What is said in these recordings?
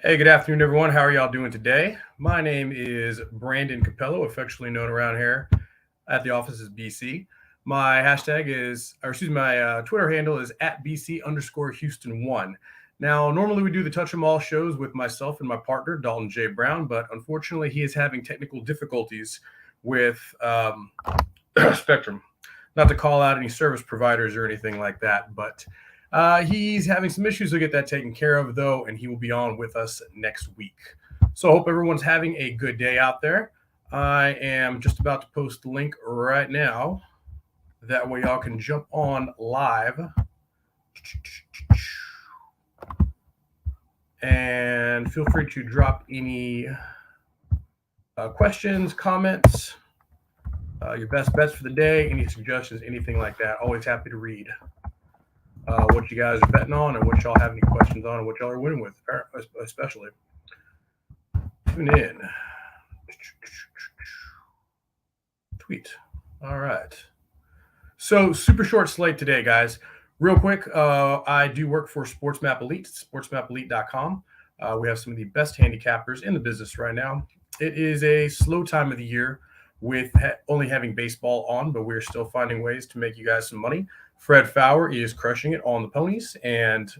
Hey, good afternoon, everyone. How are y'all doing today? My name is Brandon Capelo, affectionately known around here at the office as BC. My hashtag is, or excuse me, my Twitter handle is at BC underscore Houston1. Now, normally we do the Touch 'em All shows with myself and my partner, Dalton J. Brown, but unfortunately he is having technical difficulties with Spectrum. Not to call out any service providers or anything like that, but he's having some issues. He'll get that taken care of, though, and he will be on with us next week. So I hope everyone's having a good day out there. I am just about to post the link right now. That way, y'all can jump on live. And feel free to drop any questions, comments, your best bets for the day, any suggestions, anything like that. Always happy to read what you guys are betting on and what y'all have any questions on and what y'all are winning with, especially. Tune in. Tweet. All right. So, super short slate today, guys. Real quick, I do work for SportsMap Elite, sportsmapelite.com. We have some of the best handicappers in the business right now. It is a slow time of the year with only having baseball on, but we're still finding ways to make you guys some money. Fred Fowler is crushing it on the ponies, and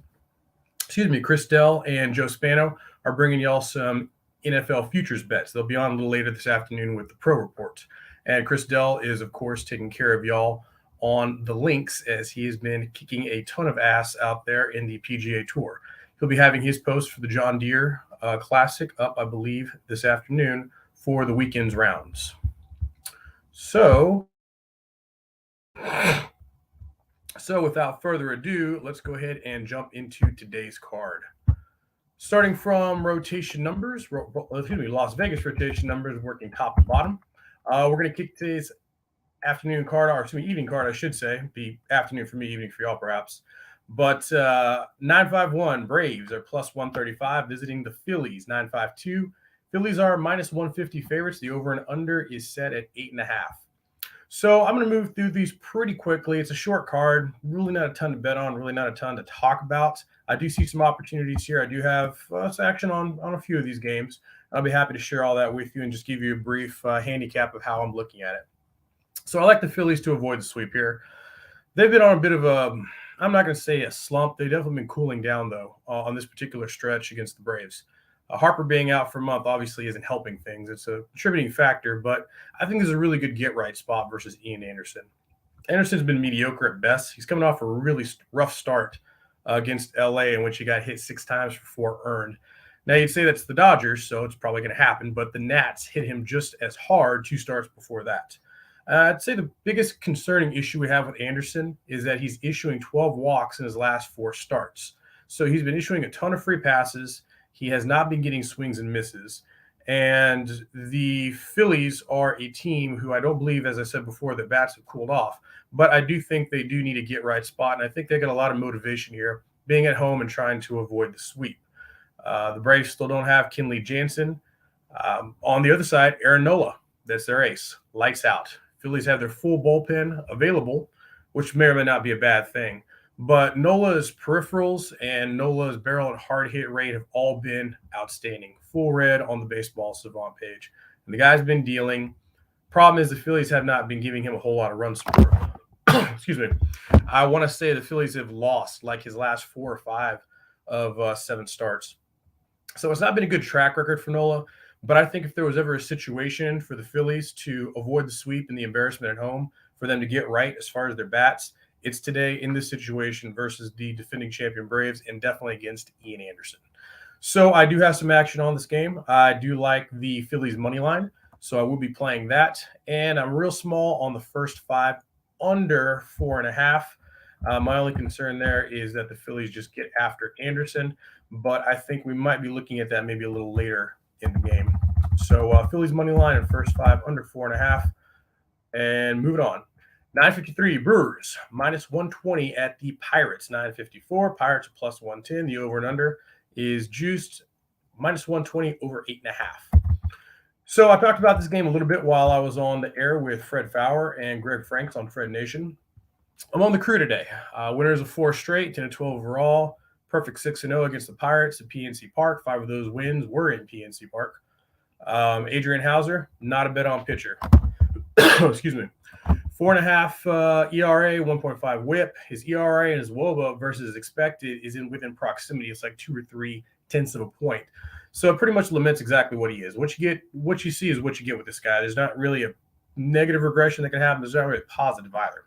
Chris Dell and Joe Spano are bringing y'all some NFL futures bets. They'll be on a little later this afternoon with the Pro Report. And Chris Dell is, of course, taking care of y'all on the links as he has been kicking a ton of ass out there in the PGA Tour. He'll be having his post for the John Deere Classic up, I believe, this afternoon for the weekend's rounds. So without further ado, let's go ahead and jump into today's card. Starting from rotation numbers, Las Vegas rotation numbers working top to bottom. We're going to kick today's afternoon card, or evening card, I should say. Be afternoon for me, evening for y'all, perhaps. But 951 Braves are plus 135, visiting the Phillies, 952. Phillies are minus 150 favorites. The over and under is set at 8.5. So I'm going to move through these pretty quickly. It's a short card, really not a ton to bet on, really not a ton to talk about. I do see some opportunities here. I do have some action on a few of these games. I'll be happy to share all that with you and just give you a brief handicap of how I'm looking at it. So I like the Phillies to avoid the sweep here. They've been on a bit of a, I'm not going to say a slump. They've definitely been cooling down, though, on this particular stretch against the Braves. Harper being out for a month obviously isn't helping things. It's a contributing factor, but I think there's a really good get-right spot versus Ian Anderson. Anderson's been mediocre at best. He's coming off a really rough start against LA in which he got hit 6 times for 4 earned. Now, you'd say that's the Dodgers, so it's probably going to happen, but the Nats hit him just as hard 2 starts before that. I'd say the biggest concerning issue we have with Anderson is that he's issuing 12 walks in his last 4 starts. So he's been issuing a ton of free passes. He has not been getting swings and misses. And the Phillies are a team who I don't believe, as I said before, that bats have cooled off. But I do think they do need a get-right spot, and I think they got a lot of motivation here, being at home and trying to avoid the sweep. The Braves still don't have Kenley Jansen. On the other side, Aaron Nola. That's their ace. Lights out. Phillies have their full bullpen available, which may or may not be a bad thing. But Nola's peripherals and Nola's barrel and hard hit rate have all been outstanding. Full red on the baseball savant page. And the guy's been dealing. Problem is the Phillies have not been giving him a whole lot of run support. Excuse me. I want to say the Phillies have lost like his last 4 or 5 of 7 starts. So it's not been a good track record for Nola. But I think if there was ever a situation for the Phillies to avoid the sweep and the embarrassment at home, for them to get right as far as their bats, it's today in this situation versus the defending champion Braves and definitely against Ian Anderson. So I do have some action on this game. I do like the Phillies money line, so I will be playing that. And I'm real small on the first 5 under 4.5. My only concern there is that the Phillies just get after Anderson, but I think we might be looking at that maybe a little later in the game. So Phillies money line in first 5 under 4.5. And moving on. 953 Brewers minus 120 at the Pirates. 954 Pirates plus 110. The over and under is juiced minus 120 over 8.5. So I talked about this game a little bit while I was on the air with Fred Fowler and Greg Franks on Fred Nation. I'm on the crew today. Winners of 4 straight, 10-12 overall. perfect 6-0 against the Pirates at PNC Park. 5 of those wins were in PNC Park. Adrian Hauser, not a bet on pitcher. Excuse me. 4.5 ERA, 1.5 WHIP. His ERA and his WOBA versus expected is within proximity. It's like 2 or 3 tenths of a point. So it pretty much laments exactly what he is. What you see is what you get with this guy. There's not really a negative regression that can happen. There's not really a positive either.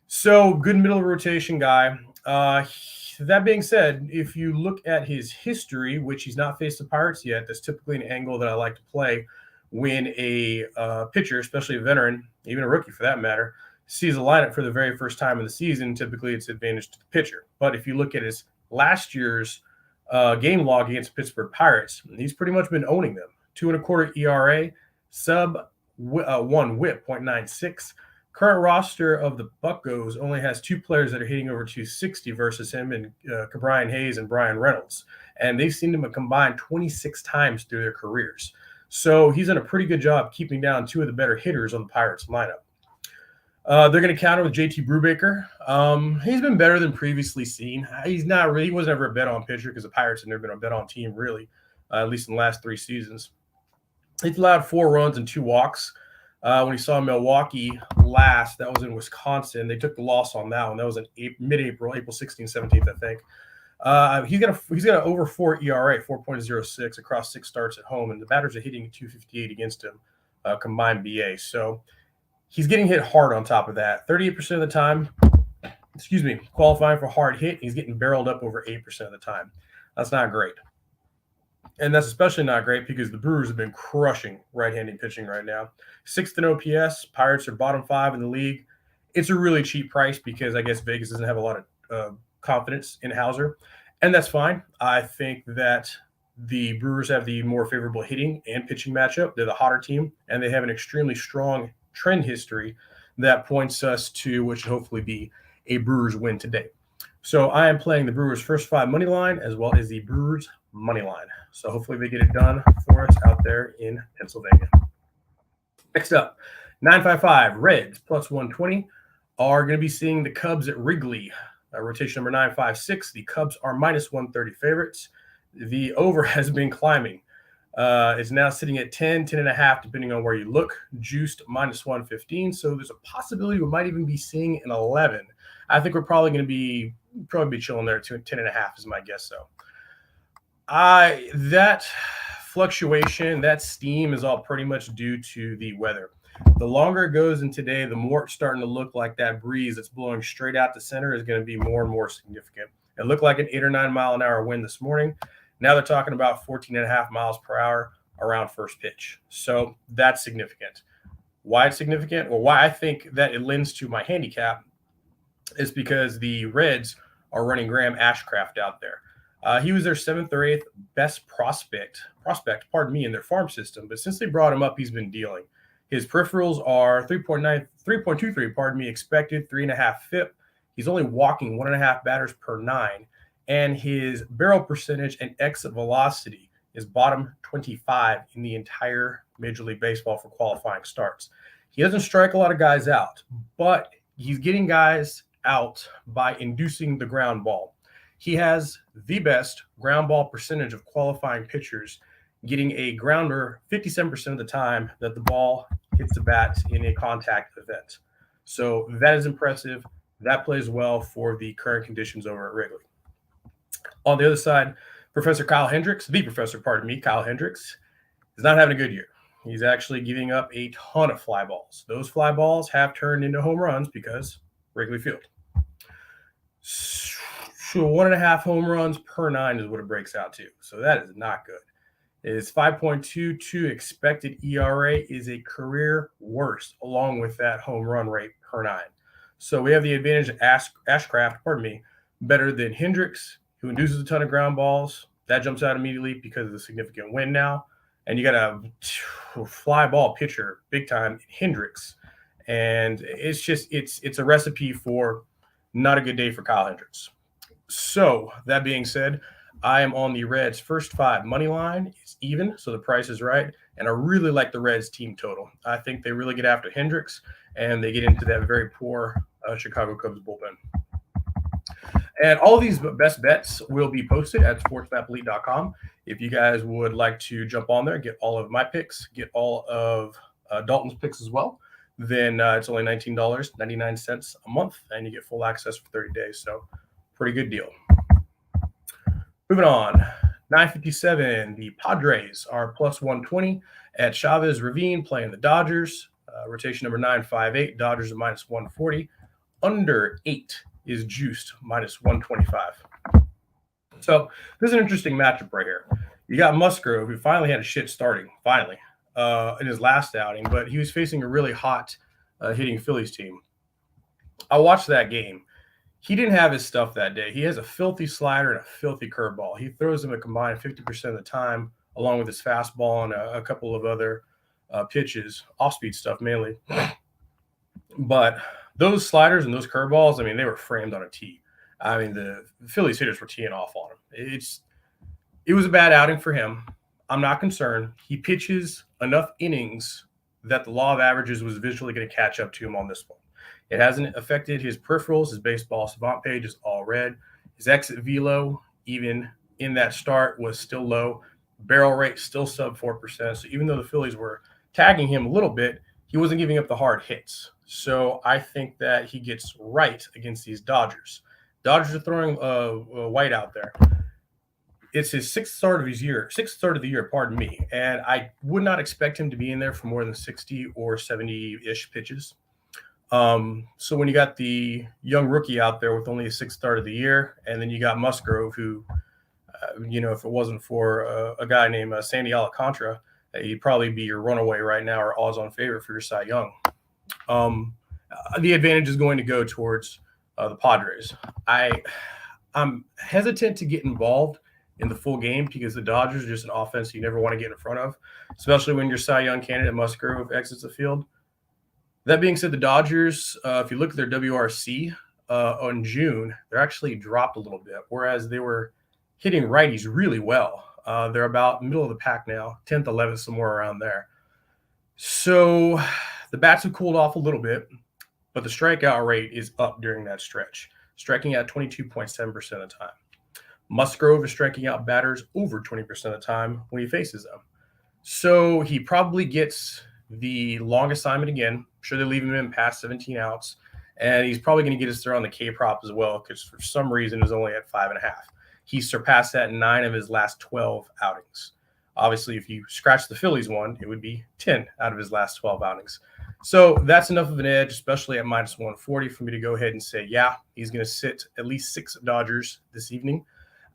So good middle of rotation guy. That being said, if you look at his history, which he's not faced the Pirates yet, that's typically an angle that I like to play when a pitcher, especially a veteran, even a rookie for that matter, sees a lineup for the very first time in the season. Typically, it's advantage to the pitcher. But if you look at his last year's game log against the Pittsburgh Pirates, he's pretty much been owning them. 2.25 ERA, sub 1 WHIP, 0.96. Current roster of the Buccos only has 2 players that are hitting over 260 versus him, and Brian Hayes and Brian Reynolds. And they've seen him combined 26 times through their careers. So he's done a pretty good job keeping down 2 of the better hitters on the Pirates lineup. They're going to counter with JT Brubaker. He's been better than previously seen. He wasn't ever a bet on pitcher because the Pirates have never been a bet on team, really, at least in the last 3 seasons. He's allowed 4 runs and 2 walks. When he saw Milwaukee last, that was in Wisconsin. They took the loss on that one. That was in mid-April, April 16th, 17th, I think. He's got an over 4 ERA, 4.06 across 6 starts at home, and the batters are hitting 258 against him, combined BA. So he's getting hit hard on top of that. 38% of the time, qualifying for hard hit, he's getting barreled up over 8% of the time. That's not great. And that's especially not great because the Brewers have been crushing right-handed pitching right now. 6th in OPS. Pirates are bottom 5 in the league. It's a really cheap price because I guess Vegas doesn't have a lot of confidence in Hauser. And that's fine. I think that the Brewers have the more favorable hitting and pitching matchup. They're the hotter team, and they have an extremely strong trend history that points us to what should hopefully be a Brewers win today. So I am playing the Brewers first 5 money line as well as the Brewers money line. So hopefully they get it done for us out there in Pennsylvania. Next up, 955 Reds plus 120 are going to be seeing the Cubs at Wrigley. Rotation number 956. The Cubs are minus 130 favorites. The over has been climbing. It's now sitting at 10, 10.5, depending on where you look. Juiced minus 115. So there's a possibility we might even be seeing an 11. I think we're probably going to be chilling there to 10.5 is my guess, though. That fluctuation, that steam is all pretty much due to the weather. The longer it goes in today, the more it's starting to look like that breeze that's blowing straight out to center is going to be more and more significant. It looked like an 8 or 9 mile an hour wind this morning. Now they're talking about 14.5 miles per hour around first pitch. So that's significant. Why it's significant? Well, why I think that it lends to my handicap is because the Reds are running Graham Ashcraft out there. He was their 7th or 8th best prospect, in their farm system. But since they brought him up, he's been dealing. His peripherals are 3.23, expected, 3.5 FIP. He's only walking 1.5 batters per 9. And his barrel percentage and exit velocity is bottom 25 in the entire Major League Baseball for qualifying starts. He doesn't strike a lot of guys out, but he's getting guys out by inducing the ground ball. He has the best ground ball percentage of qualifying pitchers, getting a grounder 57% of the time that the ball hits the bat in a contact event. So that is impressive. That plays well for the current conditions over at Wrigley. On the other side, Kyle Hendricks, is not having a good year. He's actually giving up a ton of fly balls. Those fly balls have turned into home runs because Wrigley Field. So 1.5 home runs per 9 is what it breaks out to. So that is not good. His 5.22 expected ERA is a career worst, along with that home run rate per 9. So we have the advantage of Ashcraft, better than Hendricks, who induces a ton of ground balls. That jumps out immediately because of the significant win now. And you got a fly ball pitcher, big time, Hendricks. And it's a recipe for not a good day for Kyle Hendricks. So that being said, I am on the Reds first 5 money line. It's even, so the price is right. And I really like the Reds team total. I think they really get after Hendricks, and they get into that very poor Chicago Cubs bullpen. And all these best bets will be posted at sportsmaplete.com. If you guys would like to jump on there, get all of my picks, get all of Dalton's picks as well, then it's only $19.99 a month, and you get full access for 30 days. So, pretty good deal. Moving on, 957. The Padres are plus 120 at Chavez Ravine playing the Dodgers. Rotation number 958. Dodgers are minus 140. Under 8 is juiced minus 125. So this is an interesting matchup right here. You got Musgrove, who finally had a shit starting, in his last outing, but he was facing a really hot hitting Phillies team. I watched that game. He didn't have his stuff that day. He has a filthy slider and a filthy curveball. He throws them a combined 50% of the time, along with his fastball and a couple of other pitches, off-speed stuff mainly. But those sliders and those curveballs, I mean, they were framed on a tee. I mean, the Phillies hitters were teeing off on him. It was a bad outing for him. I'm not concerned. He pitches enough innings that the law of averages was visually going to catch up to him on this one. It hasn't affected his peripherals. His baseball savant page is all red. His exit velo, even in that start, was still low. Barrel rate still sub 4%. So even though the Phillies were tagging him a little bit, he wasn't giving up the hard hits. So I think that he gets right against these Dodgers. Dodgers are throwing White out there. It's his sixth start of the year, pardon me. And I would not expect him to be in there for more than 60 or 70-ish pitches. So when you got the young rookie out there with only a sixth start of the year, and then you got Musgrove, who, if it wasn't for a guy named Sandy Alcantara, he'd probably be your runaway right now or odds-on favorite for your Cy Young. The advantage is going to go towards the Padres. I'm hesitant to get involved in the full game because the Dodgers are just an offense you never want to get in front of, especially when your Cy Young candidate Musgrove exits the field. That being said, the Dodgers, if you look at their WRC on June, they're actually dropped a little bit, whereas they were hitting righties really well. They're about middle of the pack now, 10th, 11th, somewhere around there. So the bats have cooled off a little bit, but the strikeout rate is up during that stretch, striking out 22.7% of the time. Musgrove is striking out batters over 20% of the time when he faces them. So he probably gets the long assignment again. I'm sure they leave him in past 17 outs, and he's probably going to get us there on the K prop as well because for some reason is only at 5.5. He surpassed that in 9 of his last 12 outings. Obviously, if you scratch the Phillies one, it would be 10 out of his last 12 outings. So that's enough of an edge, especially at minus 140, for me to go ahead and say, yeah, he's going to sit at least 6 Dodgers this evening.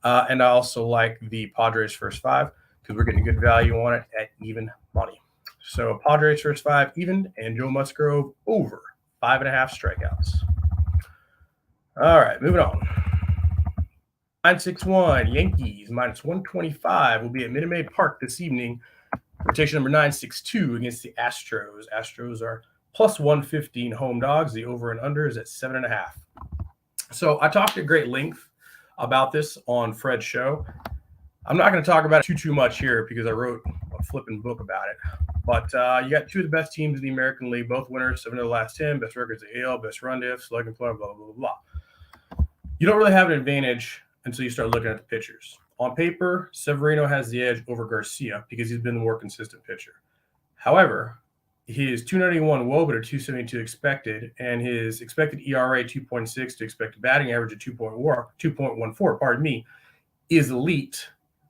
And I also like the Padres first 5 because we're getting good value on it at even money. So Padres first 5 even, and Joe Musgrove over 5.5 strikeouts. All right, moving on. 961 Yankees minus 125 will be at Minute Maid Park this evening. Rotation number 962 against the Astros. Astros are plus 115 home dogs. The over and under is at 7.5. So I talked at great length about this on Fred's show. I'm not going to talk about it too much here because I wrote a flipping book about it. But you got 2 of the best teams in the American League, both winners, 7 of the last 10, best records at AL, best run diff, slugging play, blah, blah, blah, blah. You don't really have an advantage until you start looking at the pitchers. On paper, Severino has the edge over Garcia because he's been the more consistent pitcher. However, his 291 WOBA to 272 expected, and his expected ERA 2.6 to expected batting average of 2.14, is elite.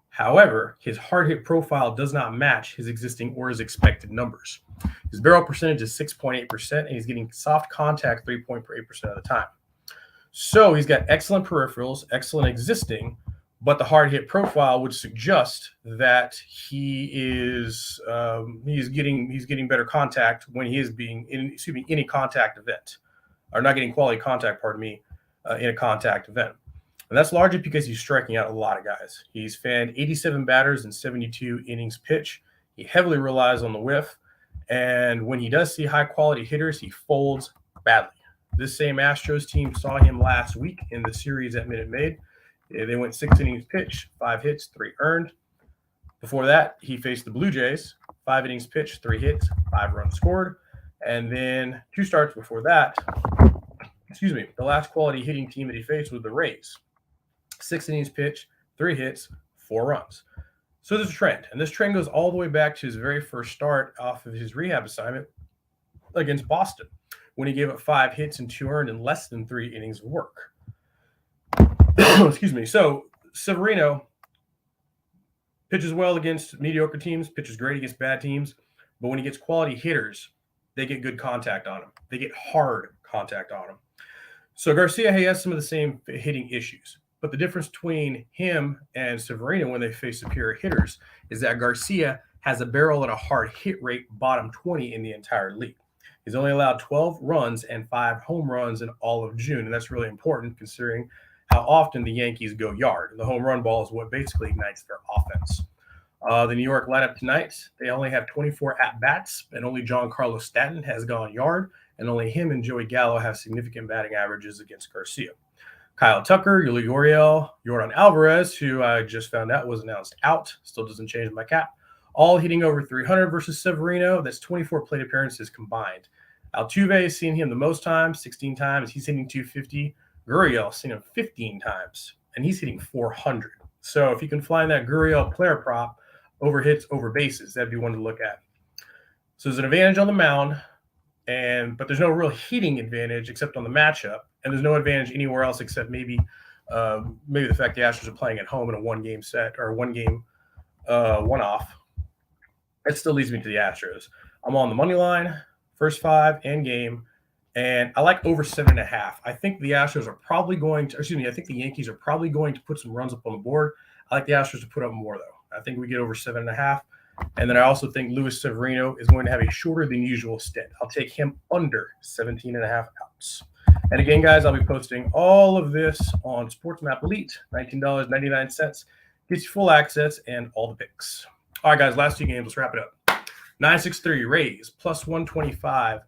However, his hard hit profile does not match his existing or his expected numbers. His barrel percentage is 6.8%, and he's getting soft contact 3.8% of the time. So he's got excellent peripherals, excellent existing, but the hard hit profile would suggest that he's getting better contact when he is being in any contact event, or not getting quality contact, in a contact event. And that's largely because he's striking out a lot of guys. He's fanned 87 batters in 72 innings pitch. He heavily relies on the whiff, and when he does see high quality hitters, he folds badly. This same Astros team saw him last week in the series at Minute Maid. They went 6 innings pitched, 5 hits, 3 earned. Before that, he faced the Blue Jays, 5 innings pitched, 3 hits, 5 runs scored. And then 2 starts before that, the last quality hitting team that he faced was the Rays. 6 innings pitched, 3 hits, 4 runs. So there's a trend, and this trend goes all the way back to his very first start off of his rehab assignment against Boston, when he gave up 5 hits and 2 earned in less than 3 innings of work. So Severino pitches well against mediocre teams, pitches great against bad teams, but when he gets quality hitters, they get good contact on him. They get hard contact on him. So Garcia has some of the same hitting issues. But the difference between him and Severino when they face superior hitters is that Garcia has a barrel and a hard hit rate bottom 20 in the entire league. He's only allowed 12 runs and 5 home runs in all of June, and that's really important considering how often the Yankees go yard. The home run ball is what basically ignites their offense. The New York lineup tonight, they only have 24 at-bats, and only Giancarlo Stanton has gone yard, and only him and Joey Gallo have significant batting averages against Garcia. Kyle Tucker, Yuli Gurriel, Jordan Alvarez, who I just found out was announced out, still doesn't change my cap, all hitting over 300 versus Severino. That's 24 plate appearances combined. Altuve has seen him the most times, 16 times. He's hitting 250. Gurriel seen him 15 times, and he's hitting 400. So if you can find that Gurriel player prop over hits, over bases, that'd be one to look at. So there's an advantage on the mound, but there's no real hitting advantage except on the matchup, and there's no advantage anywhere else except maybe the fact the Astros are playing at home in a one-game set or one-game one-off. That still leads me to the Astros. I'm on the money line, first 5 and game, and I like over 7.5. I think the Astros are probably going to, I think the Yankees are probably going to put some runs up on the board. I like the Astros to put up more, though. I think we get over 7.5. And then I also think Luis Severino is going to have a shorter than usual stint. I'll take him under 17.5 outs. And again, guys, I'll be posting all of this on SportsMap Elite, $19.99. Gets you full access and all the picks. All right, guys, last 2 games. Let's wrap it up. 963 Rays, plus 125.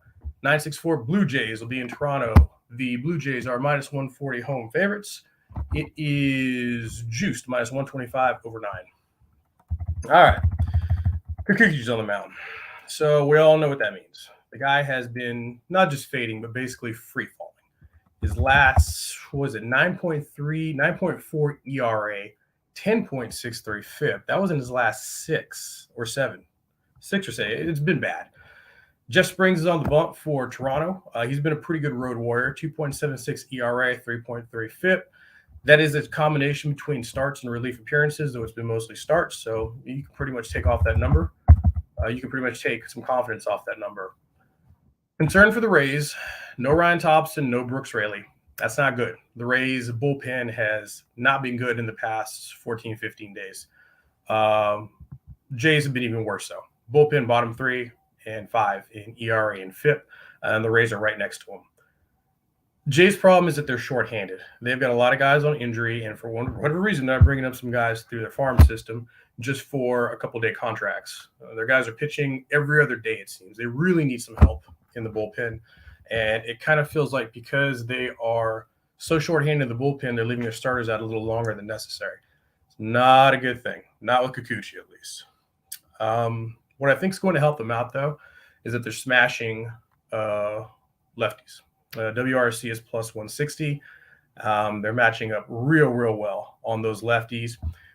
964 Blue Jays will be in Toronto. The Blue Jays are minus 140 home favorites. It is juiced, minus 125 over 9. All right. Kikuchi's on the mound. So we all know what that means. The guy has been not just fading, but basically free falling. His last, 9.4 ERA, 10.63 FIP. That was in his last 6 or 7. 6 or 7. It's been bad. Jeff Springs is on the bump for Toronto. He's been a pretty good road warrior. 2.76 ERA, 3.3 FIP. That is a combination between starts and relief appearances, though it's been mostly starts. So you can pretty much take off that number. You can pretty much take some confidence off that number. Concern for the Rays, no Ryan Thompson, no Brooks Raley. That's not good. The Rays bullpen has not been good in the past 14, 15 days. Jays have been even worse, though. Bullpen bottom 3 and 5 in ERA and FIP, and the Rays are right next to them. Jay's problem is that they're shorthanded. They've got a lot of guys on injury, and for whatever reason, they're bringing up some guys through their farm system just for a couple-day contracts. Their guys are pitching every other day, it seems. They really need some help in the bullpen, and it kind of feels like because they are so shorthanded in the bullpen, they're leaving their starters out a little longer than necessary. It's not a good thing, not with Kikuchi at least. What I think is going to help them out, though, is that they're smashing lefties. WRC is plus 160. They're matching up real well on those lefties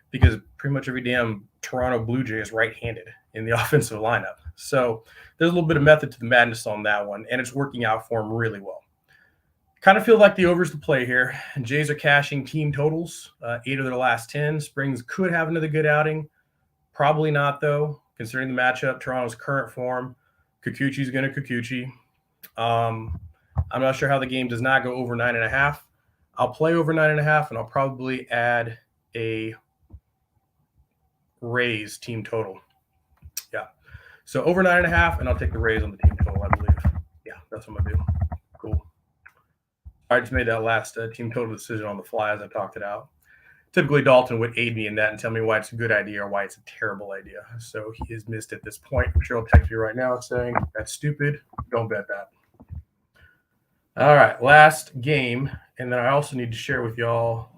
because pretty much every damn Toronto Blue Jay is right-handed in the offensive lineup. So there's a little bit of method to the madness on that one, and it's working out for them really well. Kind of feel like the over's the play here. Jays are cashing team totals, 8 of their last 10. Springs could have another good outing. Probably not, though, considering the matchup, Toronto's current form. Kikuchi's going to Kikuchi. I'm not sure how the game does not go over 9.5. I'll play over 9.5, and I'll probably add a Rays team total. Yeah. So over 9.5, and I'll take the Rays on the team total, I believe. Yeah, that's what I'm going to do. Cool. I just made that last team total decision on the fly as I talked it out. Typically, Dalton would aid me in that and tell me why it's a good idea or why it's a terrible idea. So he is missed at this point. I'm sure he'll text me right now saying, that's stupid. Don't bet that. All right, last game. And then I also need to share with y'all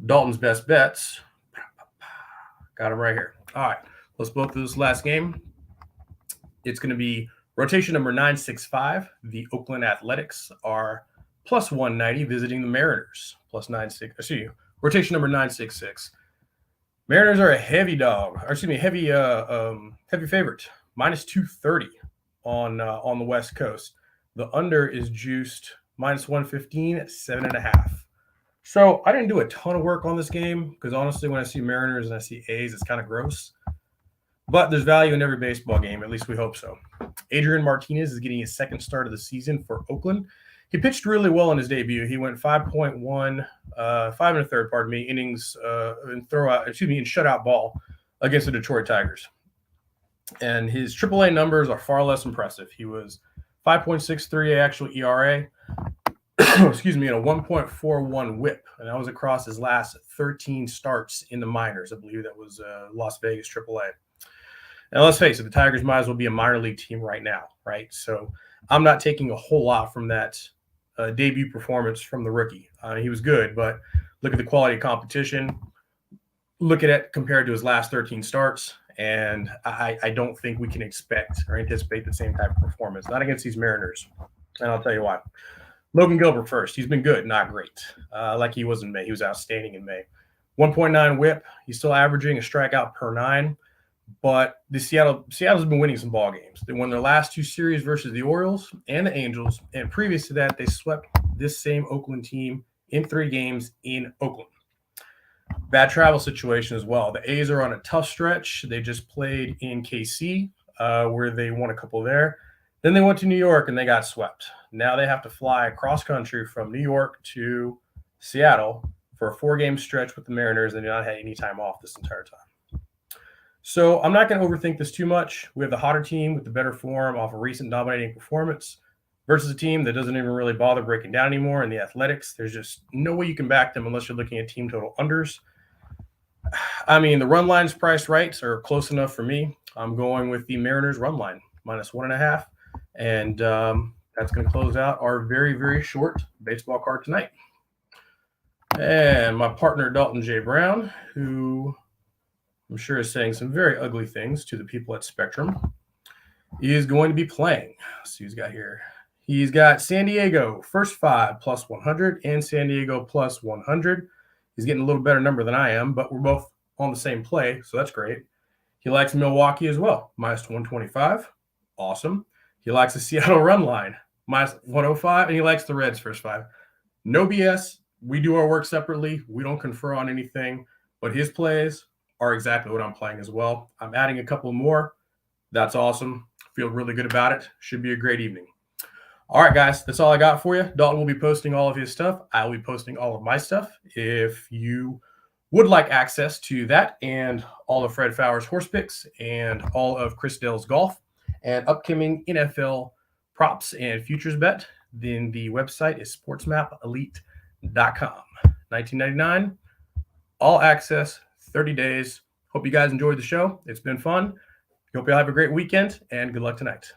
Dalton's best bets. Got him right here. All right, let's both do this last game. It's going to be Rotation number 965, the Oakland Athletics are plus 190 visiting the Mariners. Plus 96. Excuse me. Rotation number 966. Mariners are a heavy dog, or excuse me, heavy favorite. Minus 230 on the West Coast. The under is juiced minus 115 at 7.5. So I didn't do a ton of work on this game because honestly, when I see Mariners and I see A's, it's kind of gross. But there's value in every baseball game. At least we hope so. Adrian Martinez is getting his second start of the season for Oakland. He pitched really well in his debut. He went 5.1, 5 1/3, pardon me, innings in shutout ball against the Detroit Tigers. And his AAA numbers are far less impressive. He was 5.63 actual ERA, excuse me, and a 1.41 WHIP, and that was across his last 13 starts in the minors. I believe that was Las Vegas AAA. Now, let's face it, the Tigers might as well be a minor league team right now, right? So I'm not taking a whole lot from that debut performance from the rookie. He was good, but look at the quality of competition. Look at it compared to his last 13 starts, and I don't think we can expect or anticipate the same type of performance, not against these Mariners, and I'll tell you why. Logan Gilbert first. He's been good, not great. Like he was in May. He was outstanding in May. 1.9 WHIP. He's still averaging a strikeout per 9. But the Seattle's been winning some ball games. They won their last 2 series versus the Orioles and the Angels, and previous to that, they swept this same Oakland team in 3 games in Oakland. Bad travel situation as well. The A's are on a tough stretch. They just played in KC, where they won a couple there. Then they went to New York and they got swept. Now they have to fly across country from New York to Seattle for a 4-game stretch with the Mariners, and they not had any time off this entire time. So I'm not going to overthink this too much. We have the hotter team with the better form off a recent dominating performance versus a team that doesn't even really bother breaking down anymore. In the Athletics, there's just no way you can back them unless you're looking at team total unders. I mean, the run lines priced right are close enough for me. I'm going with the Mariners run line, minus 1.5. And that's going to close out our very, very short baseball card tonight. And my partner, Dalton J. Brown, who I'm sure is saying some very ugly things to the people at Spectrum, is going to be playing. Let's see who's got here. He's got San Diego first 5 plus 100 and San Diego plus 100. He's getting a little better number than I am, but we're both on the same play, so that's great. He likes Milwaukee as well, minus 125. Awesome. He likes the Seattle run line, minus 105, and he likes the Reds first 5. No BS. We do our work separately. We don't confer on anything, but his plays are exactly what I'm playing as well. I'm adding a couple more. That's awesome. Feel really good about it. Should be a great evening. All right, guys, that's all I got for you. Dalton will be posting all of his stuff. I will be posting all of my stuff. If you would like access to that and all of Fred Fowler's horse picks and all of Chris Dell's golf and upcoming NFL props and futures bet, then the website is sportsmapelite.com. $19.99, all access, 30 days. Hope you guys enjoyed the show. It's been fun. Hope you all have a great weekend, and good luck tonight.